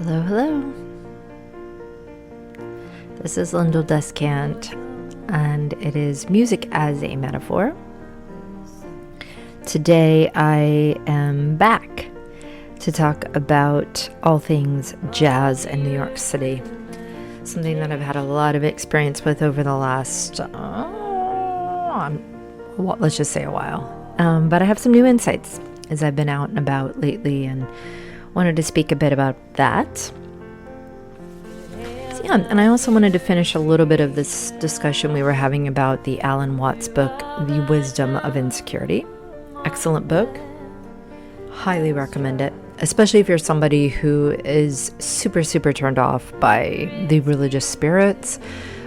Hello, hello. This is Lyndall Descant, and it is Music as a Metaphor. Today I am back to talk about all things jazz in New York City. Something that I've had a lot of experience with over the last, let's just say a while. But I have some new insights as I've been out and about lately and wanted to speak a bit about that. So yeah, and I also wanted to finish a little bit of this discussion we were having about the Alan Watts book, The Wisdom of Insecurity. Excellent book. Highly recommend it, especially if you're somebody who is super, super turned off by the religious spirits,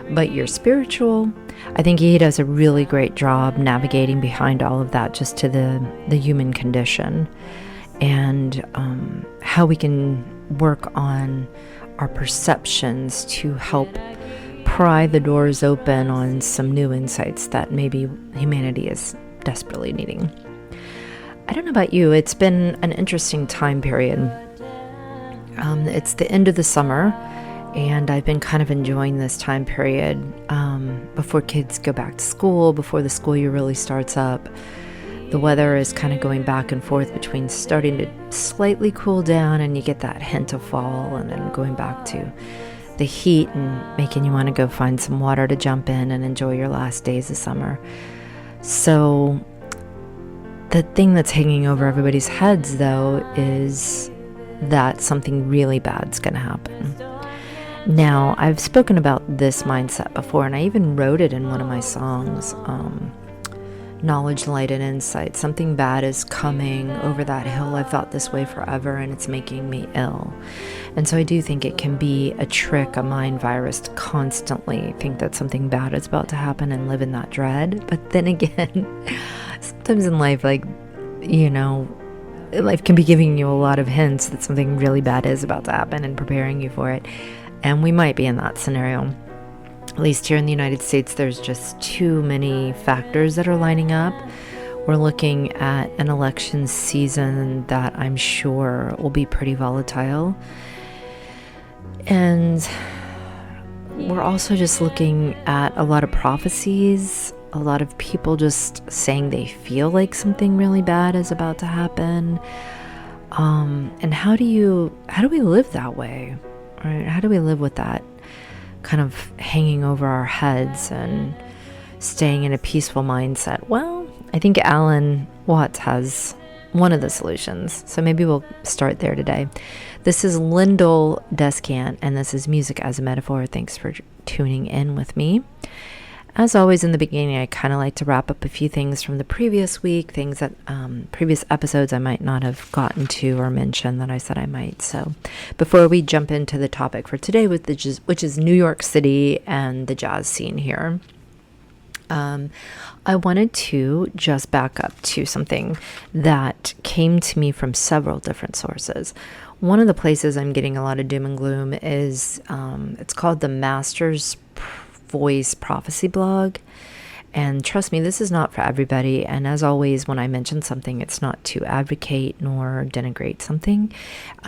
but you're spiritual. I think he does a really great job navigating behind all of that just to the human condition. And how we can work on our perceptions to help pry the doors open on some new insights that maybe humanity is desperately needing. I don't know about you, it's been an interesting time period. It's the end of the summer, and I've been kind of enjoying this time period before kids go back to school, before the school year really starts up. The weather is kind of going back and forth between starting to slightly cool down and you get that hint of fall, and then going back to the heat and making you want to go find some water to jump in and enjoy your last days of summer. So the thing that's hanging over everybody's heads, though, is that something really bad's going to happen. Now, I've spoken about this mindset before, and I even wrote it in one of my songs, Knowledge, Light, and Insight. Something bad is coming over that hill. I've thought this way forever, and it's making me ill. And so I do think it can be a trick, a mind virus, to constantly think that something bad is about to happen and live in that dread. But then again, sometimes in life, life can be giving you a lot of hints that something really bad is about to happen and preparing you for it. And we might be in that scenario. At least here in the United States, there's just too many factors that are lining up. We're looking at an election season that I'm sure will be pretty volatile. And we're also just looking at a lot of prophecies, a lot of people just saying they feel like something really bad is about to happen. And how do we live that way? Right? How do we live with that kind of hanging over our heads and staying in a peaceful mindset? Well, I think Alan Watts has one of the solutions. So maybe we'll start there today. This is Lyndall Descant, and this is Music as a Metaphor. Thanks for tuning in with me. As always, in the beginning, I kind of like to wrap up a few things from the previous week, things that previous episodes I might not have gotten to or mentioned that I said I might. So before we jump into the topic for today, which is New York City and the jazz scene here, I wanted to just back up to something that came to me from several different sources. One of the places I'm getting a lot of doom and gloom is it's called the Master's Voice Prophecy blog. And trust me, this is not for everybody. And as always, when I mention something, it's not to advocate nor denigrate something.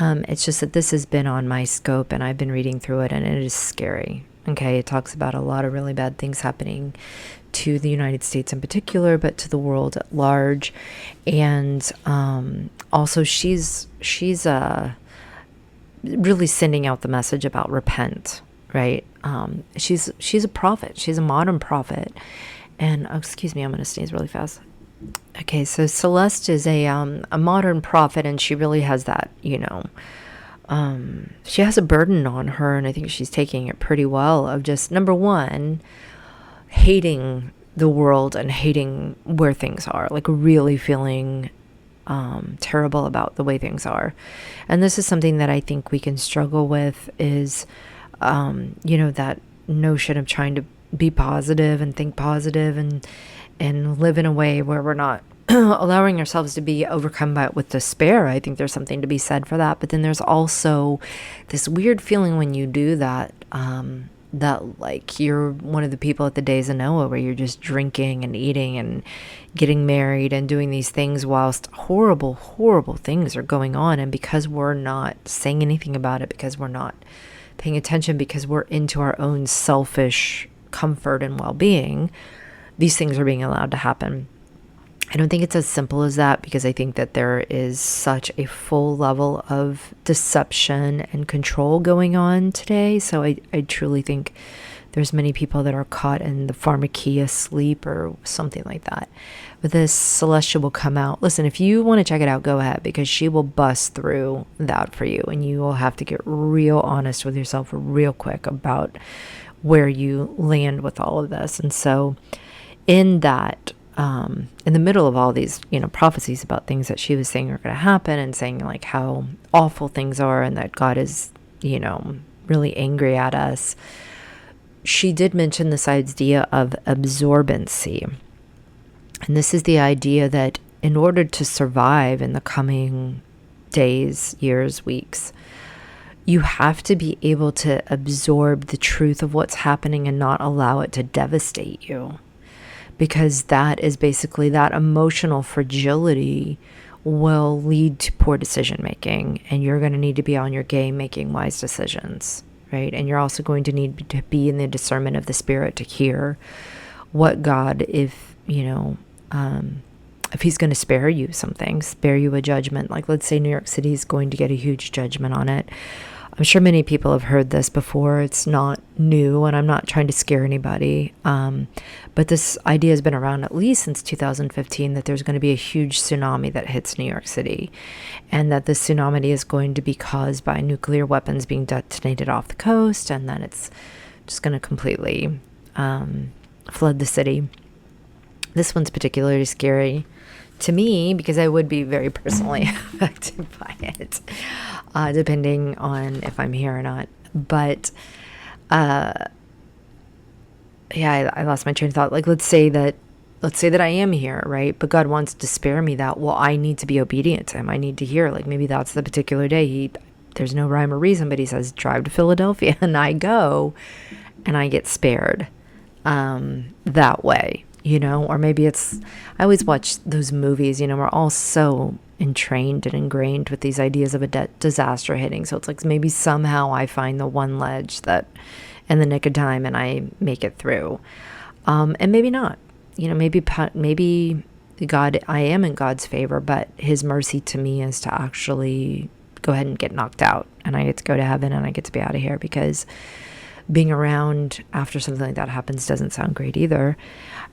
It's just that this has been on my scope and I've been reading through it, and it is scary. Okay, it talks about a lot of really bad things happening to the United States in particular, but to the world at large. And also she's really sending out the message about repent. Right? She's a prophet. She's a modern prophet. And excuse me, I'm going to sneeze really fast. Okay, so Celeste is a modern prophet, and she really has that, she has a burden on her, and I think she's taking it pretty well, of just, number one, hating the world and hating where things are, like really feeling terrible about the way things are. And this is something that I think we can struggle with, is that notion of trying to be positive and think positive and live in a way where we're not allowing ourselves to be overcome with despair. I think there's something to be said for that. But then there's also this weird feeling when you do that, that like you're one of the people at the days of Noah where you're just drinking and eating and getting married and doing these things whilst horrible, horrible things are going on. And because we're not saying anything about it, because we're not paying attention, because we're into our own selfish comfort and well-being, these things are being allowed to happen. I don't think it's as simple as that, because I think that there is such a full level of deception and control going on today. So I truly think there's many people that are caught in the pharmakeia sleep or something like that. But this celestial will come out. Listen, if you want to check it out, go ahead, because she will bust through that for you. And you will have to get real honest with yourself real quick about where you land with all of this. And so in that, in the middle of all these, prophecies about things that she was saying are going to happen, and saying like how awful things are and that God is, really angry at us, she did mention this idea of absorbency. And this is the idea that in order to survive in the coming days, years, weeks, you have to be able to absorb the truth of what's happening and not allow it to devastate you. Because that is basically, that emotional fragility will lead to poor decision making, and you're going to need to be on your game making wise decisions, right? And you're also going to need to be in the discernment of the Spirit to hear what God, if he's going to spare you something, spare you a judgment. Like, let's say New York City is going to get a huge judgment on it. I'm sure many people have heard this before. It's not new, and I'm not trying to scare anybody. But this idea has been around at least since 2015, that there's going to be a huge tsunami that hits New York City, and that the tsunami is going to be caused by nuclear weapons being detonated off the coast, and then it's just going to completely flood the city. This one's particularly scary to me because I would be very personally affected by it, depending on if I'm here or not. But I lost my train of thought. Like, let's say that I am here, right? But God wants to spare me that. Well, I need to be obedient to him. I need to hear, like, maybe that's the particular day. There's no rhyme or reason, but he says, drive to Philadelphia, and I go, and I get spared that way. Or maybe it's, I always watch those movies, we're all so entrained and ingrained with these ideas of a disaster hitting. So it's like maybe somehow I find the one ledge that in the nick of time and I make it through. And maybe not, maybe God, I am in God's favor, but his mercy to me is to actually go ahead and get knocked out, and I get to go to heaven, and I get to be out of here, because being around after something like that happens doesn't sound great either.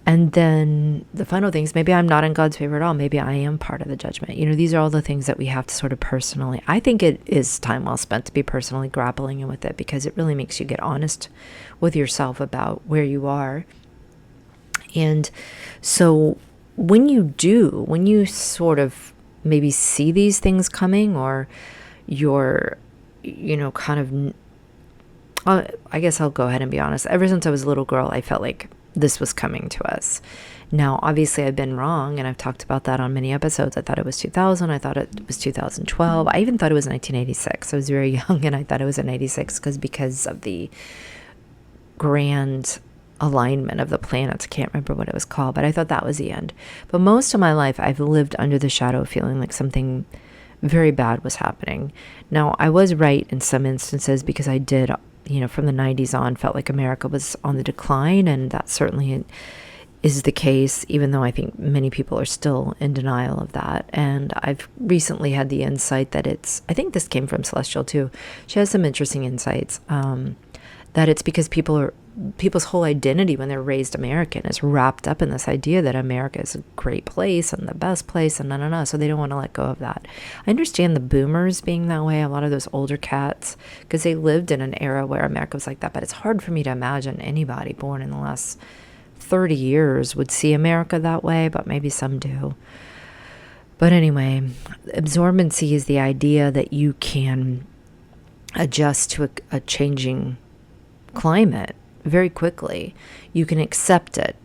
And then the final thing is, maybe I'm not in God's favor at all. Maybe I am part of the judgment. These are all the things that we have to sort of personally, I think it is time well spent to be personally grappling with it, because it really makes you get honest with yourself about where you are. And so when you sort of maybe see these things coming, or you're, kind of, I guess I'll go ahead and be honest. Ever since I was a little girl, I felt like this was coming to us. Now, obviously, I've been wrong, and I've talked about that on many episodes. I thought it was 2000. I thought it was 2012. I even thought it was 1986. I was very young, and I thought it was in 86 because of the grand alignment of the planets. I can't remember what it was called, but I thought that was the end. But most of my life, I've lived under the shadow of feeling like something very bad was happening. Now, I was right in some instances, because I did, from the 90s on, felt like America was on the decline, and that certainly is the case, even though I think many people are still in denial of that. And I've recently had the insight that I think this came from Celestial too. She has some interesting insights, that it's because people's whole identity when they're raised American is wrapped up in this idea that America is a great place and the best place, and so they don't want to let go of that. I understand the boomers being that way, a lot of those older cats, because they lived in an era where America was like that. But it's hard for me to imagine anybody born in the last 30 years would see America that way, but maybe some do. But anyway, absorbency is the idea that you can adjust to a changing climate very quickly. You can accept it.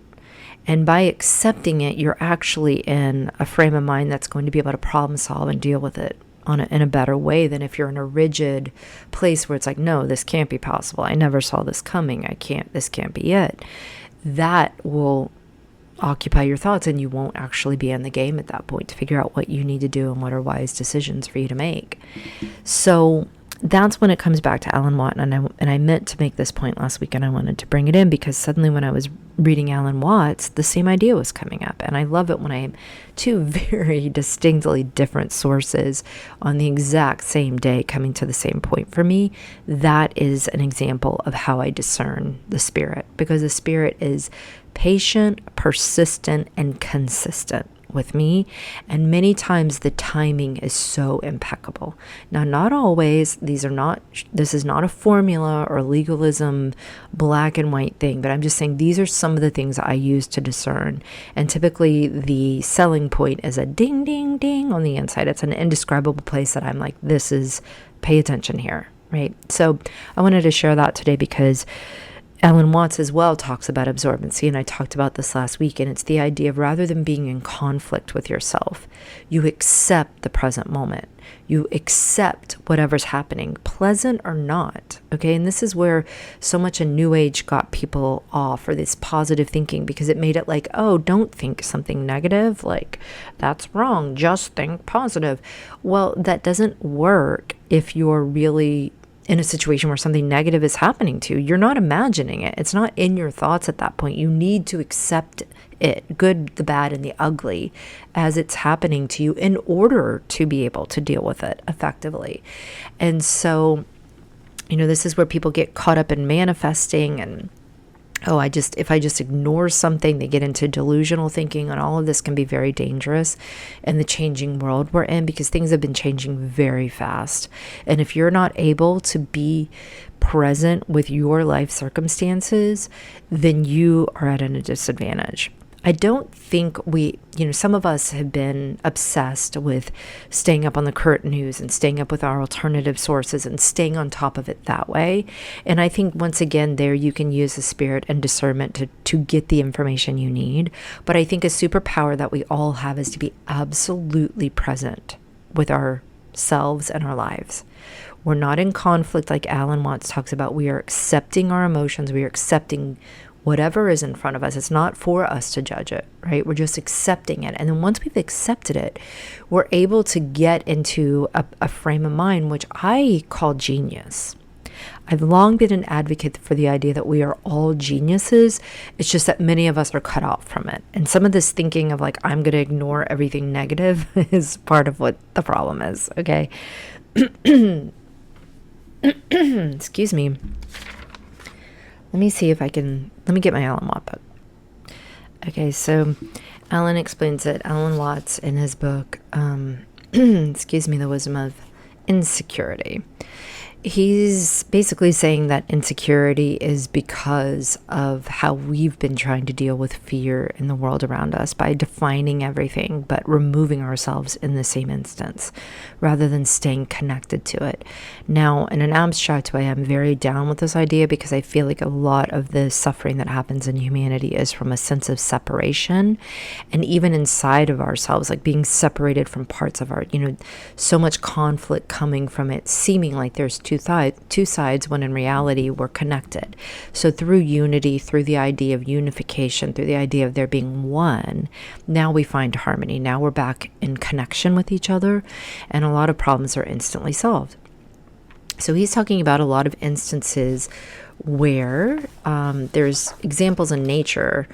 And by accepting it, you're actually in a frame of mind that's going to be able to problem solve and deal with it in a better way than if you're in a rigid place where it's like, no, this can't be possible. I never saw this coming. This can't be it. That will occupy your thoughts, and you won't actually be in the game at that point to figure out what you need to do and what are wise decisions for you to make. So that's when it comes back to Alan Watt. And I meant to make this point last week, and I wanted to bring it in because suddenly when I was reading Alan Watts, the same idea was coming up. And I love it when I am two very distinctly different sources on the exact same day coming to the same point for me. That is an example of how I discern the Spirit, because the Spirit is patient, persistent, and consistent with me. And many times the timing is so impeccable. Now, not always. This is not a formula or legalism, black and white thing, but I'm just saying these are some of the things I use to discern. And typically the selling point is a ding, ding, ding on the inside. It's an indescribable place that I'm like, pay attention here, right? So I wanted to share that today because Alan Watts as well talks about absorbency, and I talked about this last week, and it's the idea of rather than being in conflict with yourself, you accept the present moment. You accept whatever's happening, pleasant or not, okay? And this is where so much in New Age got people off, or this positive thinking, because it made it like, oh, don't think something negative, like, that's wrong, just think positive. Well, that doesn't work if you're really in a situation where something negative is happening to you. You're not imagining it. It's not in your thoughts at that point. You need to accept it, good, the bad, and the ugly, as it's happening to you in order to be able to deal with it effectively. And so, this is where people get caught up in manifesting and, if I just ignore something, they get into delusional thinking, and all of this can be very dangerous in the changing world we're in, because things have been changing very fast. And if you're not able to be present with your life circumstances, then you are at a disadvantage. I don't think some of us have been obsessed with staying up on the current news and staying up with our alternative sources and staying on top of it that way. And I think once again, there you can use the Spirit and discernment to get the information you need. But I think a superpower that we all have is to be absolutely present with ourselves and our lives. We're not in conflict like Alan Watts talks about. We are accepting our emotions. We are accepting whatever is in front of us. It's not for us to judge it, right? We're just accepting it. And then once we've accepted it, we're able to get into a frame of mind, which I call genius. I've long been an advocate for the idea that we are all geniuses. It's just that many of us are cut off from it. And some of this thinking of like, I'm going to ignore everything negative is part of what the problem is, okay? Excuse me. Let me see if I can, let me get my Alan Watt book. Okay, so Alan explains it. Alan Watts in his book, The Wisdom of Insecurity. He's basically saying that insecurity is because of how we've been trying to deal with fear in the world around us by defining everything, but removing ourselves in the same instance rather than staying connected to it. Now, in an abstract way, I'm very down with this idea because I feel like a lot of the suffering that happens in humanity is from a sense of separation, and even inside of ourselves, like being separated from parts of our, so much conflict coming from it, seeming like there's two sides when in reality we're connected. So through unity, through the idea of unification, through the idea of there being one, now we find harmony. Now we're back in connection with each other, and a lot of problems are instantly solved. So he's talking about a lot of instances where there's examples in nature,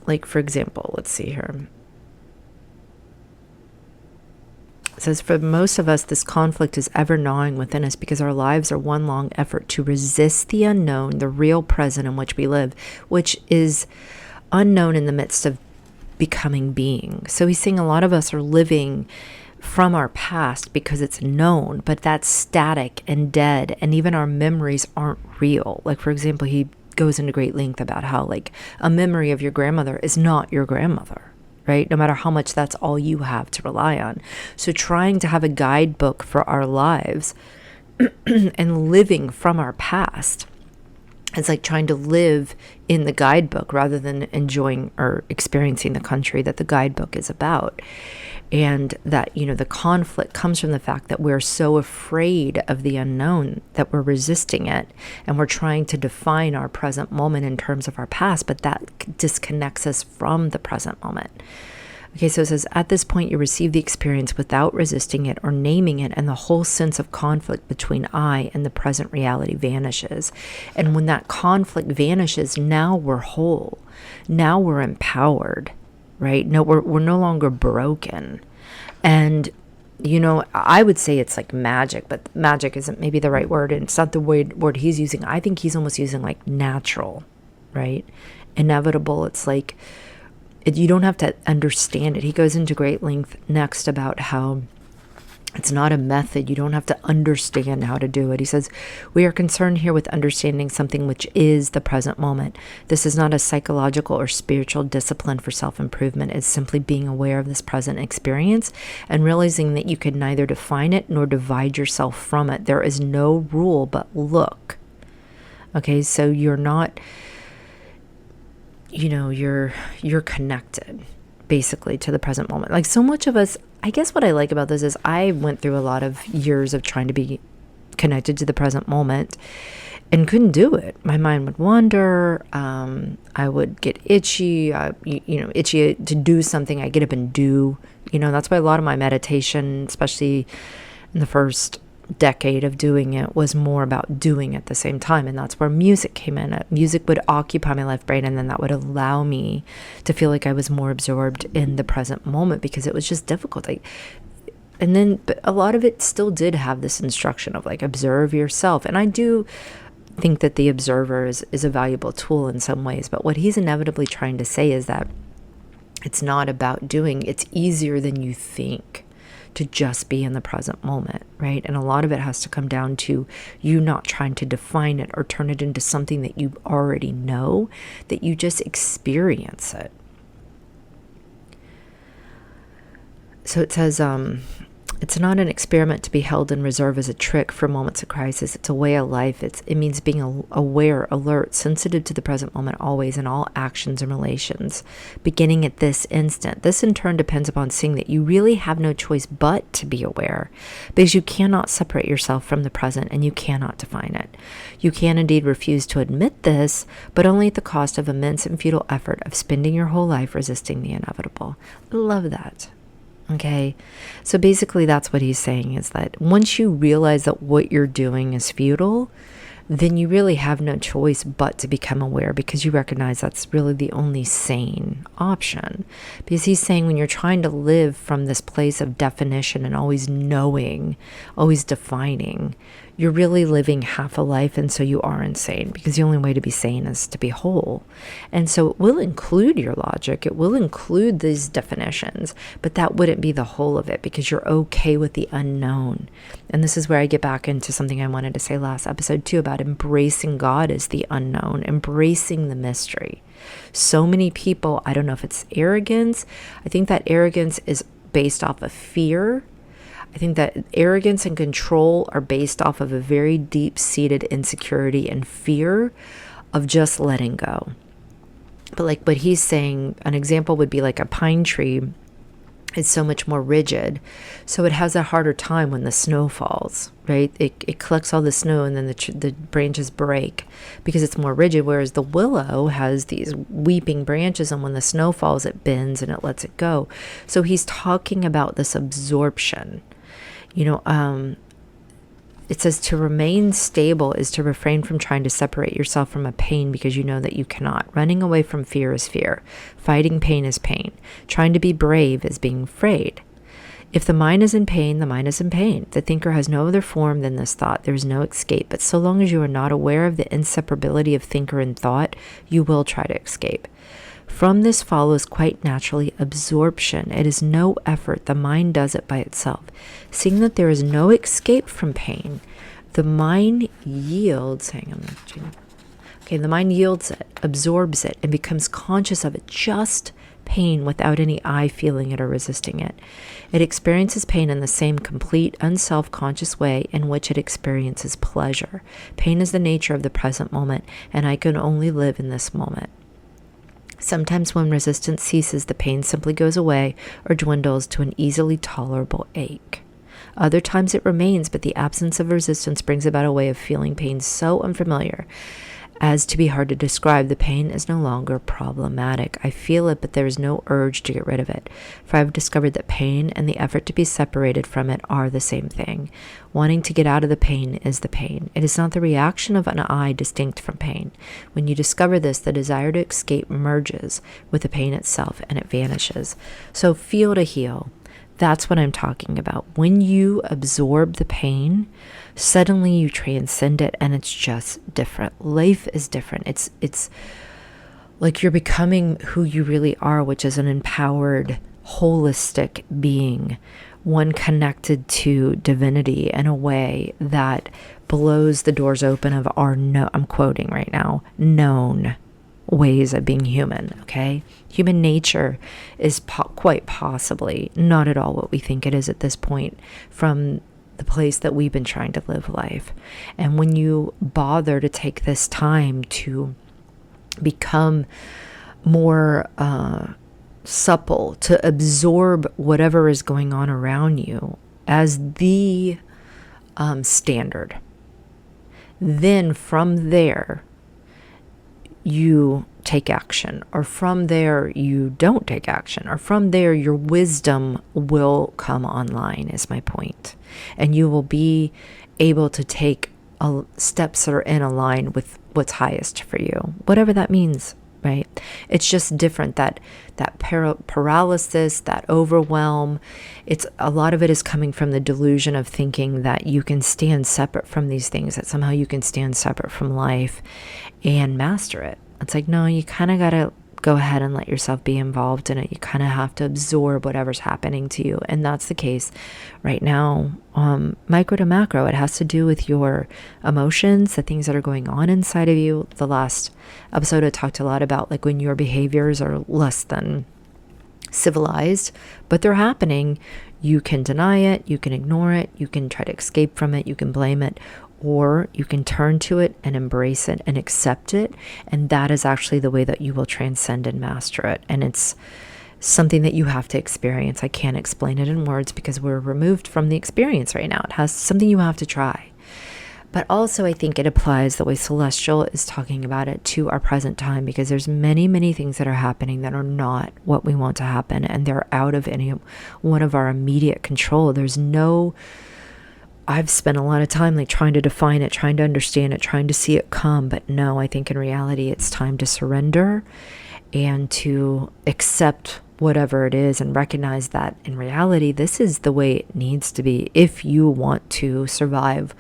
like for example, let's see here. It says, for most of us, this conflict is ever gnawing within us because our lives are one long effort to resist the unknown, the real present in which we live, which is unknown in the midst of becoming being. So he's saying a lot of us are living from our past because it's known, but that's static and dead, and even our memories aren't real. Like, for example, he goes into great length about how, like, a memory of your grandmother is not your grandmother, right? No matter how much that's all you have to rely on. So trying to have a guidebook for our lives and living from our past, it's like trying to live in the guidebook rather than enjoying or experiencing the country that the guidebook is about. And that, the conflict comes from the fact that we're so afraid of the unknown that we're resisting it. And we're trying to define our present moment in terms of our past, but that disconnects us from the present moment. Okay, so it says, at this point, you receive the experience without resisting it or naming it, and the whole sense of conflict between I and the present reality vanishes. And when that conflict vanishes, now we're whole. Now we're empowered, right? No, we're no longer broken. And, I would say it's like magic, but magic isn't maybe the right word, and it's not the word he's using. I think he's almost using like natural, right? Inevitable. It's like, you don't have to understand it. He goes into great length next about how it's not a method. You don't have to understand how to do it. He says, we are concerned here with understanding something which is the present moment. This is not a psychological or spiritual discipline for self-improvement. It's simply being aware of this present experience and realizing that you can neither define it nor divide yourself from it. There is no rule but look. Okay, so you're not... you're connected basically to the present moment. Like so much of us, I guess what I like about this is I went through a lot of years of trying to be connected to the present moment and couldn't do it. My mind would wander. I would get itchy, itchy to do something. I get up and do, that's why a lot of my meditation, especially in the first decade of doing it, was more about doing at the same time. And that's where music came in. Music would occupy my left brain, and then that would allow me to feel like I was more absorbed in the present moment, because it was just difficult. But a lot of it still did have this instruction of like, observe yourself. And I do think that the observer is a valuable tool in some ways, but what he's inevitably trying to say is that it's not about doing. It's easier than you think to just be in the present moment, right? And a lot of it has to come down to you not trying to define it or turn it into something that you already know, that you just experience it. So it says, it's not an experiment to be held in reserve as a trick for moments of crisis. It's a way of life. It means being aware, alert, sensitive to the present moment always in all actions and relations, beginning at this instant. This in turn depends upon seeing that you really have no choice but to be aware, because you cannot separate yourself from the present and you cannot define it. You can indeed refuse to admit this, but only at the cost of immense and futile effort of spending your whole life resisting the inevitable. I love that. Okay, so basically that's what he's saying, is that once you realize that what you're doing is futile, then you really have no choice but to become aware, because you recognize that's really the only sane option. Because he's saying when you're trying to live from this place of definition and always knowing, always defining, you're really living half a life, and so you are insane, because the only way to be sane is to be whole. And so it will include your logic, it will include these definitions, but that wouldn't be the whole of it, because you're okay with the unknown. And this is where I get back into something I wanted to say last episode too, about embracing God as the unknown, embracing the mystery. So many people, I don't know if it's arrogance, I think that arrogance is based off of fear. I think that arrogance and control are based off of a very deep-seated insecurity and fear of just letting go. But like what he's saying, an example would be like a pine tree is so much more rigid, so it has a harder time when the snow falls, right? It collects all the snow, and then the branches break because it's more rigid, whereas the willow has these weeping branches, and when the snow falls, it bends and it lets it go. So he's talking about this absorption. It says to remain stable is to refrain from trying to separate yourself from a pain because you know that you cannot. Running away from fear is fear. Fighting pain is pain. Trying to be brave is being afraid. If the mind is in pain, the mind is in pain. The thinker has no other form than this thought. There is no escape. But so long as you are not aware of the inseparability of thinker and thought, you will try to escape. From this follows quite naturally absorption. It is no effort. The mind does it by itself. Seeing that there is no escape from pain, the mind yields, the mind yields it, absorbs it, and becomes conscious of it, just pain without any I feeling it or resisting it. It experiences pain in the same complete, unself-conscious way in which it experiences pleasure. Pain is the nature of the present moment, and I can only live in this moment. Sometimes when resistance ceases, the pain simply goes away or dwindles to an easily tolerable ache. Other times it remains, but the absence of resistance brings about a way of feeling pain so unfamiliar as to be hard to describe. The pain is no longer problematic. I feel it, but there is no urge to get rid of it. For I've discovered that pain and the effort to be separated from it are the same thing. Wanting to get out of the pain is the pain. It is not the reaction of an I distinct from pain. When you discover this, the desire to escape merges with the pain itself and it vanishes. So feel to heal. That's what I'm talking about. When you absorb the pain, suddenly you transcend it and it's just different. Life is different. It's like you're becoming who you really are, which is an empowered, holistic being, one connected to divinity in a way that blows the doors open of our, I'm quoting right now, known ways of being human. Okay, human nature is quite possibly not at all what we think it is at this point, from the place that we've been trying to live life. And when you bother to take this time to become more supple, to absorb whatever is going on around you as the standard, then from there you take action, or from there you don't take action, or from there your wisdom will come online, is my point. And you will be able to take steps that are in line with what's highest for you, whatever that means, right? It's just different. That paralysis, that overwhelm, it's a lot of it is coming from the delusion of thinking that you can stand separate from these things, that somehow you can stand separate from life and master it. It's like, no, you kind of got to go ahead and let yourself be involved in it. You kind of have to absorb whatever's happening to you. And that's the case right now, micro to macro. It has to do with your emotions, the things that are going on inside of you. The last episode I talked a lot about like when your behaviors are less than civilized, but they're happening. You can deny it, you can ignore it, you can try to escape from it, you can blame it, or you can turn to it and embrace it and accept it. And that is actually the way that you will transcend and master it. And it's something that you have to experience. I can't explain it in words because we're removed from the experience right now. It has something you have to try. But also I think it applies the way Celestial is talking about it to our present time, because there's many, many things that are happening that are not what we want to happen. And they're out of any one of our immediate control. I've spent a lot of time like trying to define it, trying to understand it, trying to see it come. But no, I think in reality, it's time to surrender and to accept whatever it is and recognize that in reality, this is the way it needs to be if you want to survive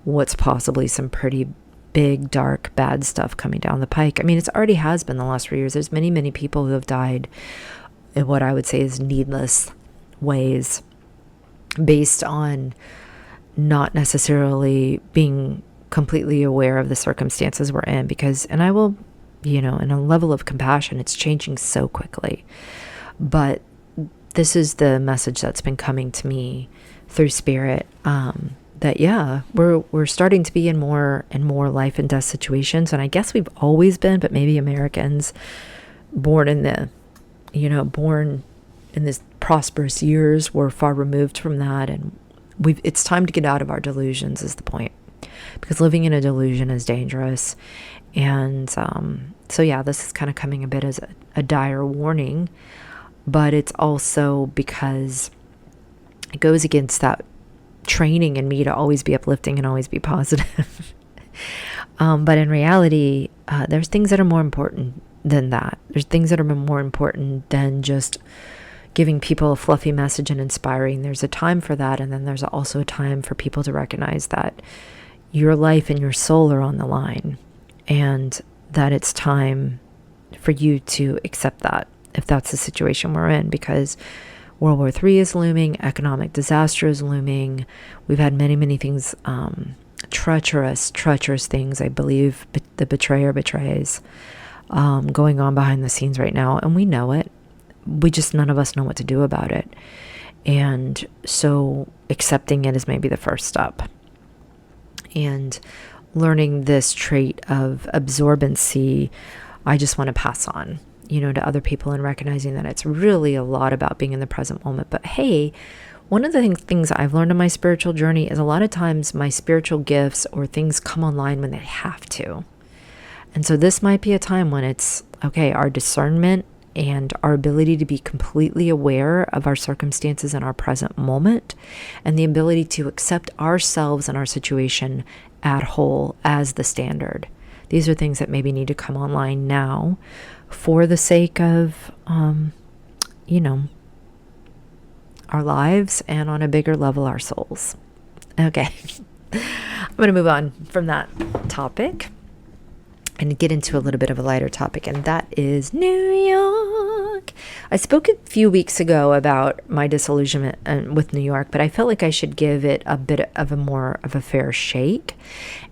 what's possibly some pretty big, dark, bad stuff coming down the pike. I mean, it's already has been the last 3 years. There's many, many people who have died in what I would say is needless ways based on not necessarily being completely aware of the circumstances we're in, because, and I will, in a level of compassion, it's changing so quickly. But this is the message that's been coming to me through spirit, that we're starting to be in more and more life and death situations. And I guess we've always been, but maybe Americans born in this prosperous years were far removed from that. And it's time to get out of our delusions is the point, because living in a delusion is dangerous. And this is kind of coming a bit as a dire warning, but it's also because it goes against that training in me to always be uplifting and always be positive. But in reality, there's things that are more important than that. There's things that are more important than just giving people a fluffy message and inspiring. There's a time for that. And then there's also a time for people to recognize that your life and your soul are on the line, and that it's time for you to accept that if that's the situation we're in, because World War III is looming, economic disaster is looming. We've had many, many things, treacherous things, I believe, the betrayer betrays, going on behind the scenes right now. And we know it. None of us know what to do about it. And so accepting it is maybe the first step. And learning this trait of absorbency, I just want to pass on. to other people, and recognizing that it's really a lot about being in the present moment. But hey, one of the things I've learned in my spiritual journey is a lot of times my spiritual gifts or things come online when they have to. And so this might be a time when it's, okay, our discernment and our ability to be completely aware of our circumstances in our present moment, and the ability to accept ourselves and our situation at whole as the standard. These are things that maybe need to come online now for the sake of, our lives, and on a bigger level, our souls. Okay. I'm going to move on from that topic and get into a little bit of a lighter topic, and that is New York. I spoke a few weeks ago about my disillusionment with New York, but I felt like I should give it a bit of a fair shake.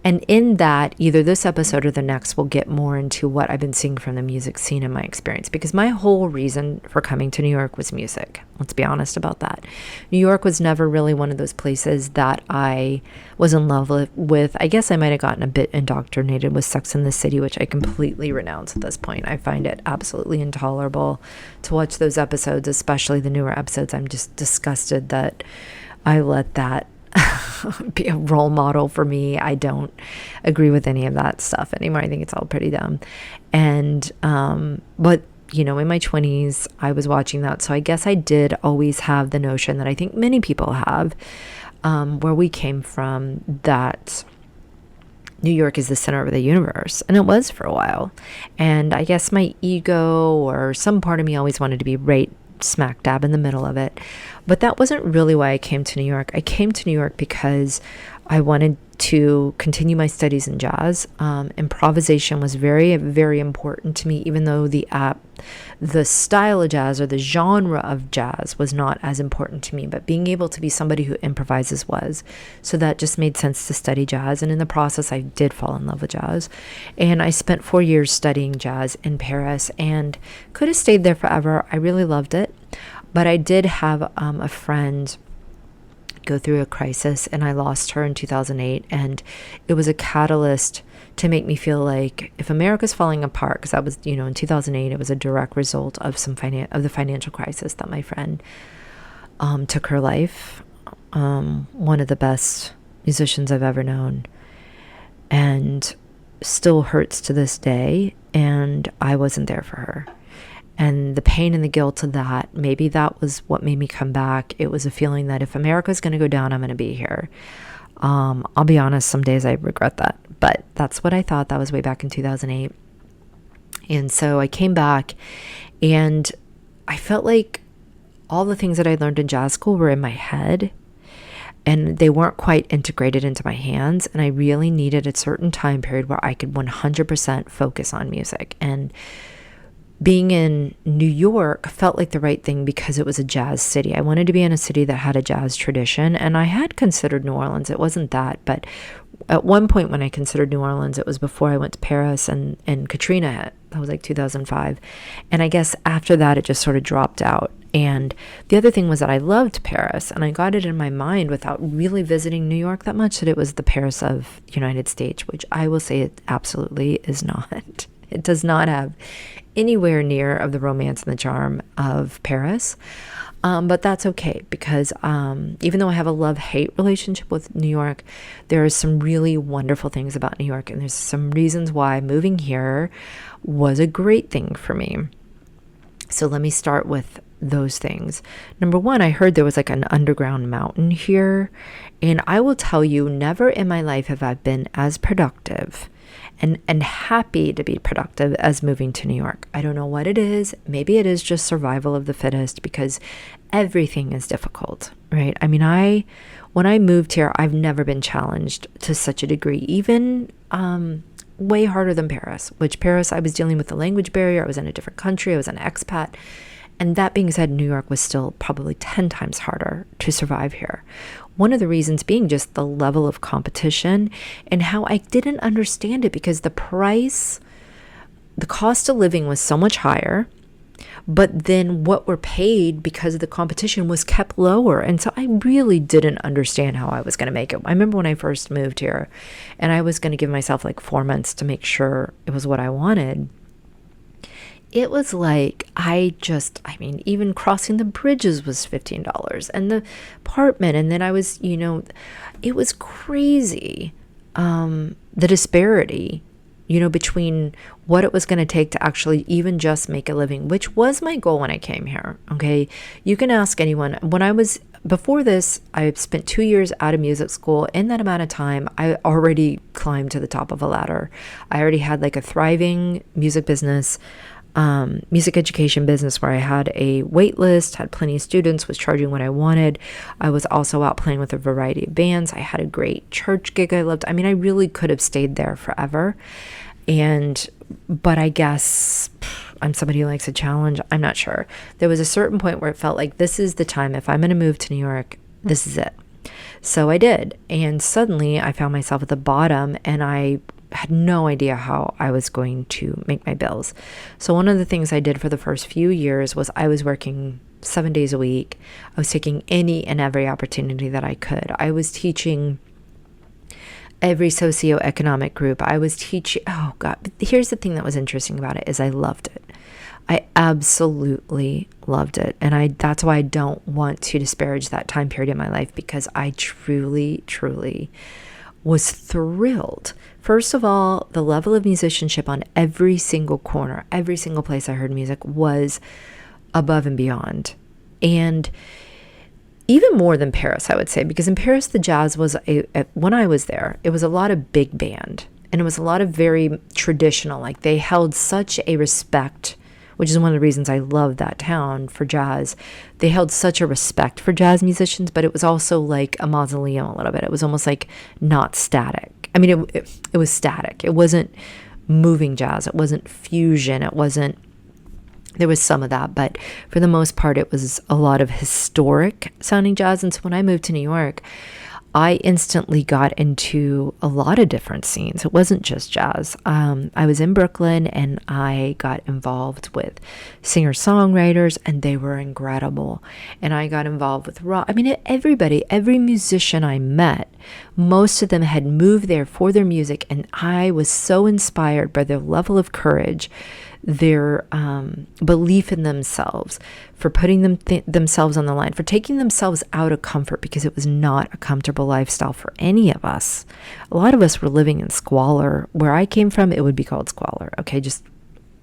And in that, either this episode or the next will get more into what I've been seeing from the music scene in my experience, because my whole reason for coming to New York was music. Let's be honest about that. New York was never really one of those places that I was in love with. I guess I might have gotten a bit indoctrinated with Sex and the City, which I completely renounce at this point. I find it absolutely intolerable to watch those episodes, especially the newer episodes. I'm just disgusted that I let that be a role model for me. I don't agree with any of that stuff anymore. I think it's all pretty dumb. And, but in my 20s, I was watching that. So I guess I did always have the notion that I think many people have, where we came from, that New York is the center of the universe. And it was for a while. And I guess my ego or some part of me always wanted to be right smack dab in the middle of it. But that wasn't really why I came to New York. I came to New York because I wanted to continue my studies in jazz. Improvisation was very, very important to me, even though the style of jazz or the genre of jazz was not as important to me. But being able to be somebody who improvises was. So that just made sense to study jazz. And in the process, I did fall in love with jazz. And I spent 4 years studying jazz in Paris and could have stayed there forever. I really loved it. But I did have a friend go through a crisis, and I lost her in 2008, and it was a catalyst to make me feel like if America's falling apart, because that was, in 2008, it was a direct result of the financial crisis that my friend took her life. One of the best musicians I've ever known, and still hurts to this day, and I wasn't there for her. And the pain and the guilt of that, maybe that was what made me come back. It was a feeling that if America's going to go down, I'm going to be here. I'll be honest, some days I regret that. But that's what I thought. That was way back in 2008. And so I came back, and I felt like all the things that I learned in jazz school were in my head, and they weren't quite integrated into my hands. And I really needed a certain time period where I could 100% focus on music. And being in New York felt like the right thing because it was a jazz city. I wanted to be in a city that had a jazz tradition, and I had considered New Orleans. It wasn't that, but at one point when I considered New Orleans, it was before I went to Paris and Katrina hit. That was like 2005. And I guess after that, it just sort of dropped out. And the other thing was that I loved Paris, and I got it in my mind without really visiting New York that much, that it was the Paris of the United States, which I will say it absolutely is not. It does not have anywhere near of the romance and the charm of Paris. But that's okay, because even though I have a love-hate relationship with New York, there are some really wonderful things about New York, and there's some reasons why moving here was a great thing for me. So let me start with those things. Number one, I heard there was like an underground mountain here, and I will tell you, never in my life have I been as productive and happy to be productive as moving to New York. I don't know what it is. Maybe it is just survival of the fittest, because everything is difficult, right? I mean, when I moved here, I've never been challenged to such a degree, even way harder than Paris, which Paris, I was dealing with the language barrier. I was in a different country. I was an expat. And that being said, New York was still probably 10 times harder to survive here. One of the reasons being just the level of competition and how I didn't understand it, because the cost of living was so much higher, but then what we're paid because of the competition was kept lower. And so I really didn't understand how I was going to make it. I remember when I first moved here, and I was going to give myself like 4 months to make sure it was what I wanted. it was like, even crossing the bridges was $15 and the apartment. And then I was, it was crazy. The disparity, between what it was going to take to actually even just make a living, which was my goal when I came here. Okay. You can ask anyone. Before this, I spent 2 years out of music school. In that amount of time, I already climbed to the top of a ladder. I already had like a thriving music business, music education business where I had a wait list, had plenty of students, was charging what I wanted. I was also out playing with a variety of bands. I had a great church gig I loved. I mean, I really could have stayed there forever. But I guess I'm somebody who likes a challenge. I'm not sure. There was a certain point where it felt like this is the time. If I'm going to move to New York, this is it. So I did. And suddenly I found myself at the bottom and I had no idea how I was going to make my bills. So one of the things I did for the first few years was I was working 7 days a week. I was taking any and every opportunity that I could. I was teaching every socioeconomic group. I was teaching, oh God, but here's the thing that was interesting about it is I loved it. I absolutely loved it. And that's why I don't want to disparage that time period in my life, because I truly, truly was thrilled. First of all, the level of musicianship on every single corner, every single place I heard music was above and beyond. And even more than Paris, I would say, because in Paris, the jazz was, when I was there, it was a lot of big band, and it was a lot of very traditional, like they held such a respect, which is one of the reasons I love that town for jazz. They held such a respect for jazz musicians, but it was also like a mausoleum a little bit. It was almost like not static. I mean, it was static. It wasn't moving jazz. It wasn't fusion. There was some of that, but for the most part, it was a lot of historic sounding jazz. And so when I moved to New York, I instantly got into a lot of different scenes. It wasn't just jazz. I was in Brooklyn and I got involved with singer-songwriters, and they were incredible. And I got involved with rock. I mean, everybody, every musician I met, most of them had moved there for their music. And I was so inspired by their level of courage, their belief in themselves, for putting themselves on the line, for taking themselves out of comfort, because it was not a comfortable lifestyle for any of us. A lot of us were living in squalor. Where I came from, it would be called squalor. Okay, just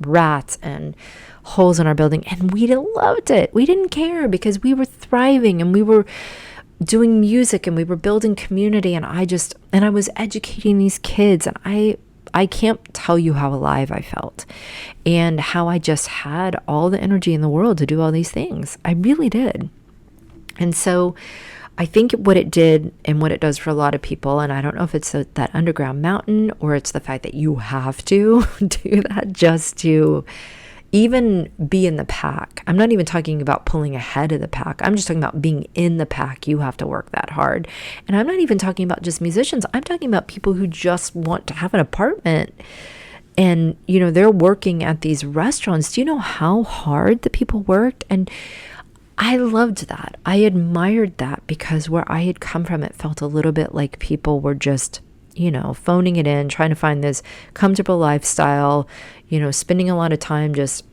rats and holes in our building. And we loved it. We didn't care because we were thriving and we were doing music and we were building community. And I was educating these kids, and I can't tell you how alive I felt and how I just had all the energy in the world to do all these things. I really did. And so I think what it did and what it does for a lot of people, and I don't know if it's that underground mountain or it's the fact that you have to do that just to even be in the pack. I'm not even talking about pulling ahead of the pack. I'm just talking about being in the pack. You have to work that hard. And I'm not even talking about just musicians. I'm talking about people who just want to have an apartment. And, they're working at these restaurants. Do you know how hard the people worked? And I loved that. I admired that, because where I had come from, it felt a little bit like people were just, phoning it in, trying to find this comfortable lifestyle, spending a lot of time just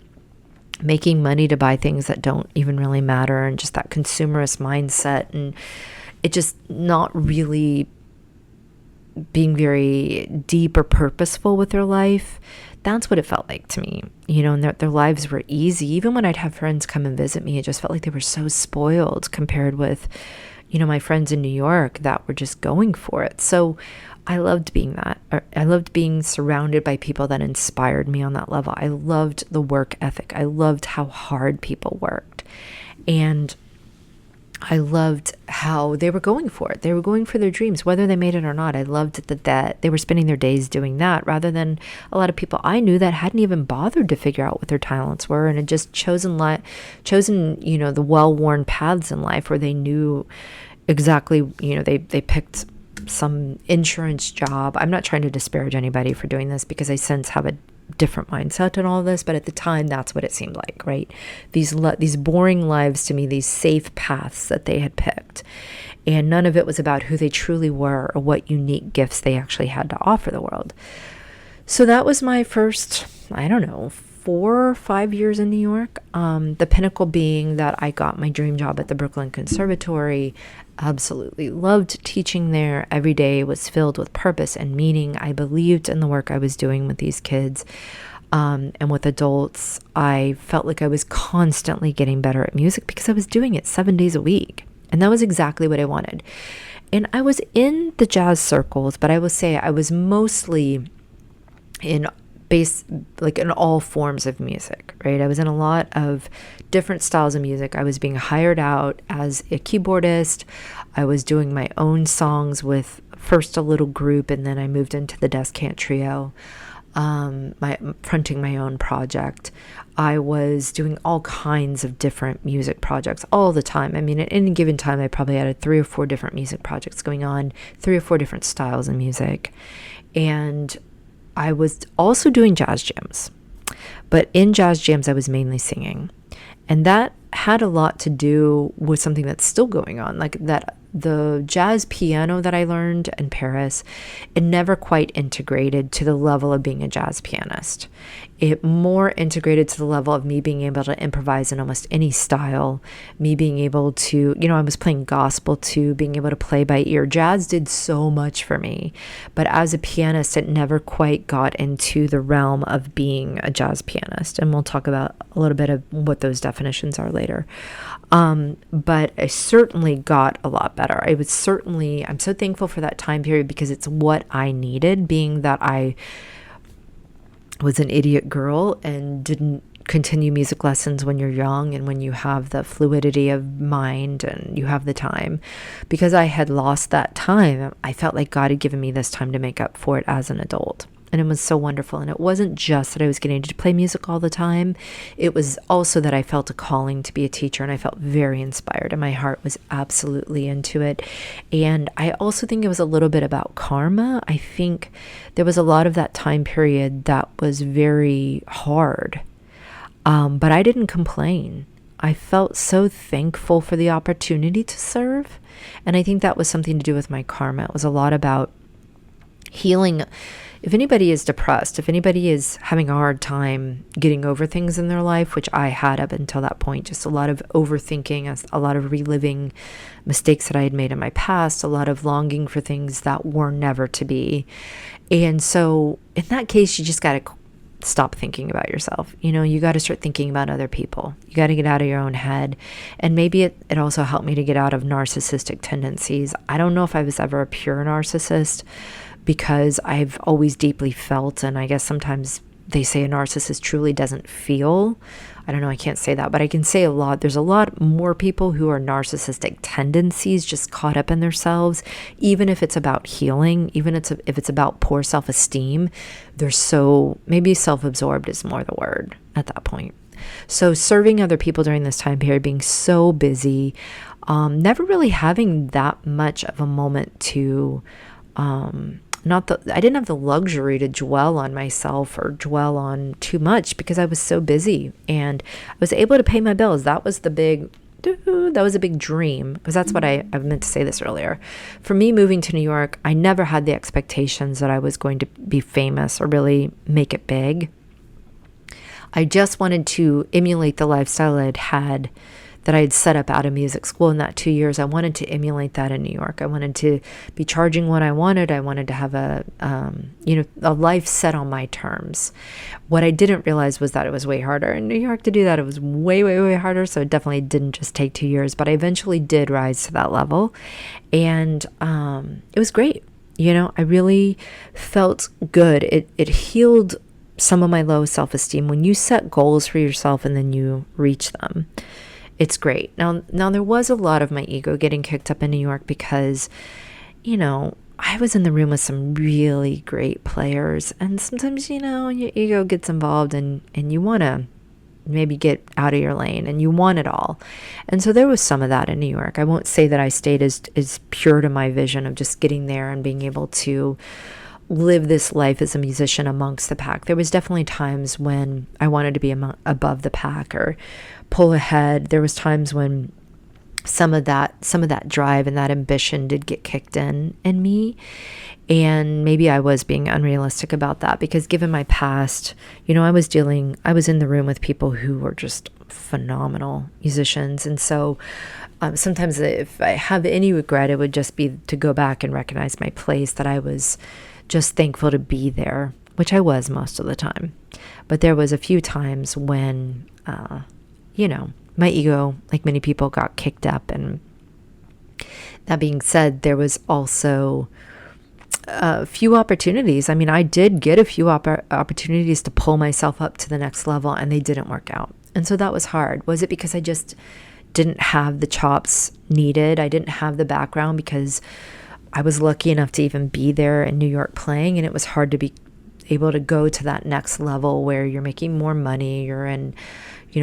making money to buy things that don't even really matter, and just that consumerist mindset, and it just not really being very deep or purposeful with their life. That's what it felt like to me, and their lives were easy. Even when I'd have friends come and visit me, it just felt like they were so spoiled compared with, my friends in New York that were just going for it. So I loved being that. I loved being surrounded by people that inspired me on that level. I loved the work ethic. I loved how hard people worked. And I loved how they were going for it. They were going for their dreams, whether they made it or not. I loved that they were spending their days doing that, rather than a lot of people I knew that hadn't even bothered to figure out what their talents were, and had just chosen the well-worn paths in life where they knew exactly, they picked some insurance job. I'm not trying to disparage anybody for doing this, because I since have a different mindset in all of this, but at the time, that's what it seemed like, right? These boring lives to me, these safe paths that they had picked, and none of it was about who they truly were or what unique gifts they actually had to offer the world. So that was my first, 4 or 5 years in New York. The pinnacle being that I got my dream job at the Brooklyn Conservatory. Absolutely loved teaching there. Every day was filled with purpose and meaning. I believed in the work I was doing with these kids. And with adults, I felt like I was constantly getting better at music because I was doing it 7 days a week. And that was exactly what I wanted. And I was in the jazz circles, but I will say I was mostly in in all forms of music, right? I was in a lot of different styles of music. I was being hired out as a keyboardist. I was doing my own songs with first a little group, and then I moved into the Descant Trio, fronting my own project. I was doing all kinds of different music projects all the time. I mean, at any given time, I probably had 3 or 4 different music projects going on, 3 or 4 different styles of music. And I was also doing jazz jams, but in jazz jams, I was mainly singing. And that had a lot to do with something that's still going on, like that the jazz piano that I learned in Paris, it never quite integrated to the level of being a jazz pianist. It more integrated to the level of me being able to improvise in almost any style, me being able to, I was playing gospel too, being able to play by ear. Jazz did so much for me, but as a pianist, it never quite got into the realm of being a jazz pianist. And we'll talk about a little bit of what those definitions are later. But I certainly got a lot better. I'm so thankful for that time period because it's what I needed, being that I was an idiot girl and didn't continue music lessons when you're young and when you have the fluidity of mind and you have the time. Because I had lost that time, I felt like God had given me this time to make up for it as an adult. And it was so wonderful. And it wasn't just that I was getting to play music all the time. It was also that I felt a calling to be a teacher, and I felt very inspired, and my heart was absolutely into it. And I also think it was a little bit about karma. I think there was a lot of that time period that was very hard. But I didn't complain. I felt so thankful for the opportunity to serve. And I think that was something to do with my karma. It was a lot about healing. If anybody is depressed, if anybody is having a hard time getting over things in their life, which I had up until that point, just a lot of overthinking, a lot of reliving mistakes that I had made in my past, a lot of longing for things that were never to be. And so in that case, you just got to stop thinking about yourself. You got to start thinking about other people. You got to get out of your own head. And maybe it also helped me to get out of narcissistic tendencies. I don't know if I was ever a pure narcissist, because I've always deeply felt, and I guess sometimes they say a narcissist truly doesn't feel. I don't know, I can't say that, but I can say a lot. There's a lot more people who are narcissistic tendencies just caught up in themselves, even if it's about healing, even if it's about poor self-esteem. They're so, maybe self-absorbed is more the word at that point. So serving other people during this time period, being so busy, never really having that much of a moment to I didn't have the luxury to dwell on myself or dwell on too much because I was so busy, and I was able to pay my bills. That was a big dream, because that's what I meant to say this earlier. For me, moving to New York, I never had the expectations that I was going to be famous or really make it big. I just wanted to emulate the lifestyle that I had set up out of music school in that 2 years. I wanted to emulate that in New York. I wanted to be charging what I wanted. I wanted to have a life set on my terms. What I didn't realize was that it was way harder in New York to do that. It was way, way, way harder. So it definitely didn't just take 2 years, but I eventually did rise to that level. And it was great. I really felt good. It healed some of my low self-esteem. When you set goals for yourself and then you reach them, it's great. Now there was a lot of my ego getting kicked up in New York because, I was in the room with some really great players, and sometimes, your ego gets involved and you want to maybe get out of your lane and you want it all. And so there was some of that in New York. I won't say that I stayed as pure to my vision of just getting there and being able to live this life as a musician amongst the pack. There was definitely times when I wanted to be above the pack or pull ahead. There was times when some of that drive and that ambition did get kicked in me. And maybe I was being unrealistic about that, because given my past, I was in the room with people who were just phenomenal musicians. And so sometimes if I have any regret, it would just be to go back and recognize my place, that I was just thankful to be there, which I was most of the time. But there was a few times when, my ego, like many people, got kicked up. And that being said, there was also a few opportunities. I mean, I did get a few opportunities to pull myself up to the next level, and they didn't work out. And so that was hard. Was it because I just didn't have the chops needed? I didn't have the background, because I was lucky enough to even be there in New York playing, and it was hard to be able to go to that next level where you're making more money, you're in,